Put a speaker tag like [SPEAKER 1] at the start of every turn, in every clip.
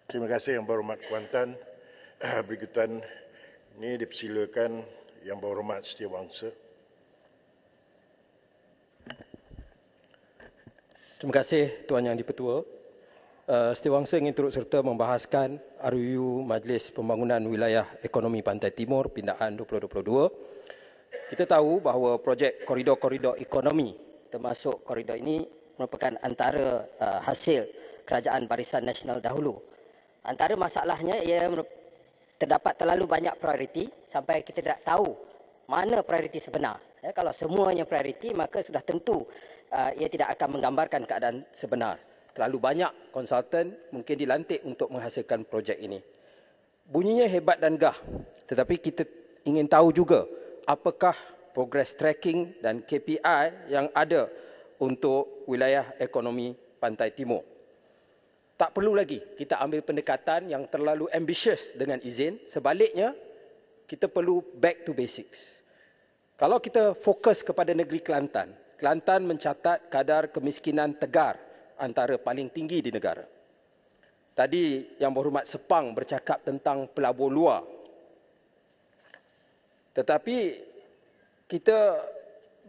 [SPEAKER 1] Terima kasih Yang Berhormat Kuantan. Berikutan ini dipersilakan Yang Berhormat Setiawangsa.
[SPEAKER 2] Terima kasih Tuan Yang Dipertua. Setiawangsa ingin turut serta membahaskan RUU Majlis Pembangunan Wilayah Ekonomi Pantai Timur Pindaan 2022. Kita tahu bahawa projek koridor-koridor ekonomi termasuk koridor ini merupakan antara hasil Kerajaan Barisan Nasional dahulu. Antara masalahnya ia terdapat terlalu banyak prioriti sampai kita tidak tahu mana prioriti sebenar. Ya, kalau semuanya prioriti maka sudah tentu ia tidak akan menggambarkan keadaan sebenar. Terlalu banyak konsultan mungkin dilantik untuk menghasilkan projek ini. Bunyinya hebat dan gah, tetapi kita ingin tahu juga apakah progress tracking dan KPI yang ada untuk wilayah ekonomi Pantai Timur. Tak perlu lagi kita ambil pendekatan yang terlalu ambitious dengan izin. Sebaliknya, kita perlu back to basics. Kalau kita fokus kepada negeri Kelantan, Kelantan mencatat kadar kemiskinan tegar antara paling tinggi di negara. Tadi Yang Berhormat Sepang bercakap tentang pelabur luar. Tetapi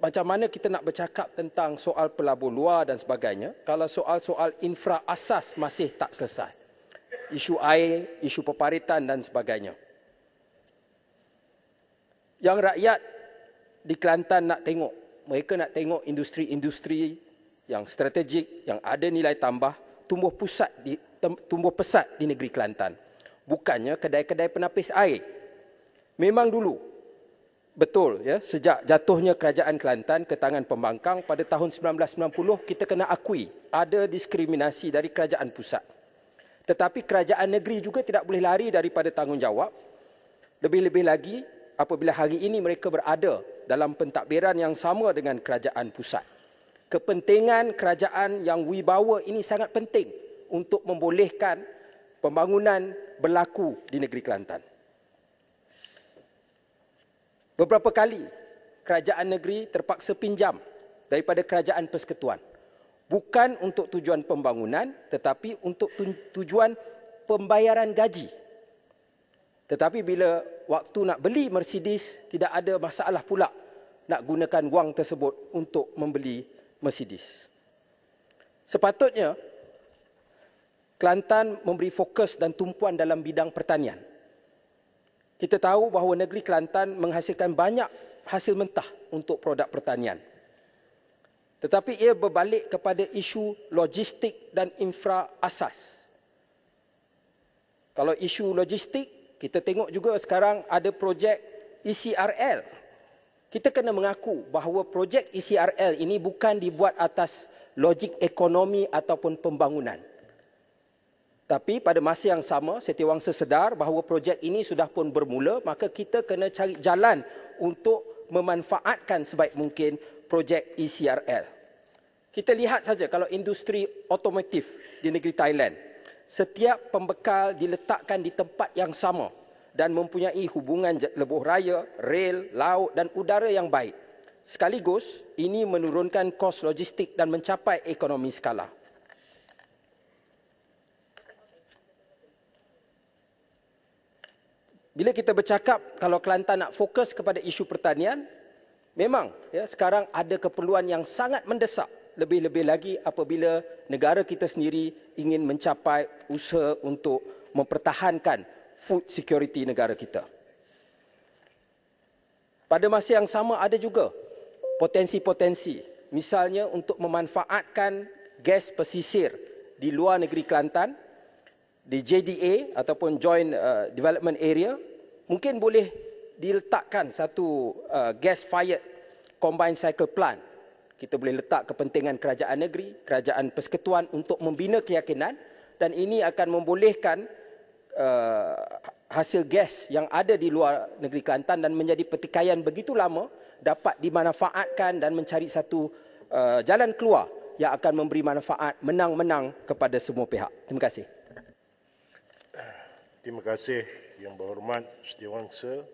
[SPEAKER 2] macam mana kita nak bercakap tentang soal pelabur luar dan sebagainya kalau soal-soal infra asas masih tak selesai. Isu air, isu peparitan dan sebagainya. Yang rakyat di Kelantan nak tengok, mereka nak tengok industri-industri yang strategik, yang ada nilai tambah, tumbuh pesat di negeri Kelantan. Bukannya kedai-kedai penapis air. Memang dulu, betul ya, sejak jatuhnya Kerajaan Kelantan ke tangan pembangkang pada tahun 1990, kita kena akui ada diskriminasi dari Kerajaan Pusat. Tetapi Kerajaan Negeri juga tidak boleh lari daripada tanggungjawab. Lebih-lebih lagi apabila hari ini mereka berada dalam pentadbiran yang sama dengan Kerajaan Pusat. Kepentingan kerajaan yang wibawa ini sangat penting untuk membolehkan pembangunan berlaku di negeri Kelantan. Beberapa kali kerajaan negeri terpaksa pinjam daripada kerajaan persekutuan. Bukan untuk tujuan pembangunan tetapi untuk tujuan pembayaran gaji. Tetapi bila waktu nak beli Mercedes, tidak ada masalah pula nak gunakan wang tersebut untuk membeli Mercedes. Sepatutnya Kelantan memberi fokus dan tumpuan dalam bidang pertanian. Kita tahu bahawa negeri Kelantan menghasilkan banyak hasil mentah untuk produk pertanian. Tetapi ia berbalik kepada isu logistik dan infra asas. Kalau isu logistik, kita tengok juga sekarang ada projek ECRL. Kita kena mengaku bahawa projek ECRL ini bukan dibuat atas logik ekonomi ataupun pembangunan. Tapi pada masa yang sama, Setiawangsa sedar bahawa projek ini sudah pun bermula, maka kita kena cari jalan untuk memanfaatkan sebaik mungkin projek ECRL. Kita lihat saja kalau industri otomotif di negeri Thailand, setiap pembekal diletakkan di tempat yang sama dan mempunyai hubungan lebuh raya, rel, laut dan udara yang baik. Sekaligus, ini menurunkan kos logistik dan mencapai ekonomi skala. Bila kita bercakap kalau Kelantan nak fokus kepada isu pertanian, memang ya, sekarang ada keperluan yang sangat mendesak. Lebih-lebih lagi apabila negara kita sendiri ingin mencapai usaha untuk mempertahankan food security negara kita. Pada masa yang sama ada juga potensi-potensi. Misalnya untuk memanfaatkan gas pesisir di luar negeri Kelantan, di JDA ataupun Joint Development Area, mungkin boleh diletakkan satu gas-fired combined cycle plant. Kita boleh letak kepentingan kerajaan negeri, kerajaan persekutuan untuk membina keyakinan dan ini akan membolehkan hasil gas yang ada di luar negeri Kelantan dan menjadi pertikaian begitu lama dapat dimanfaatkan dan mencari satu jalan keluar yang akan memberi manfaat menang-menang kepada semua pihak. Terima kasih.
[SPEAKER 1] Terima kasih Yang Berhormat Setiawangsa.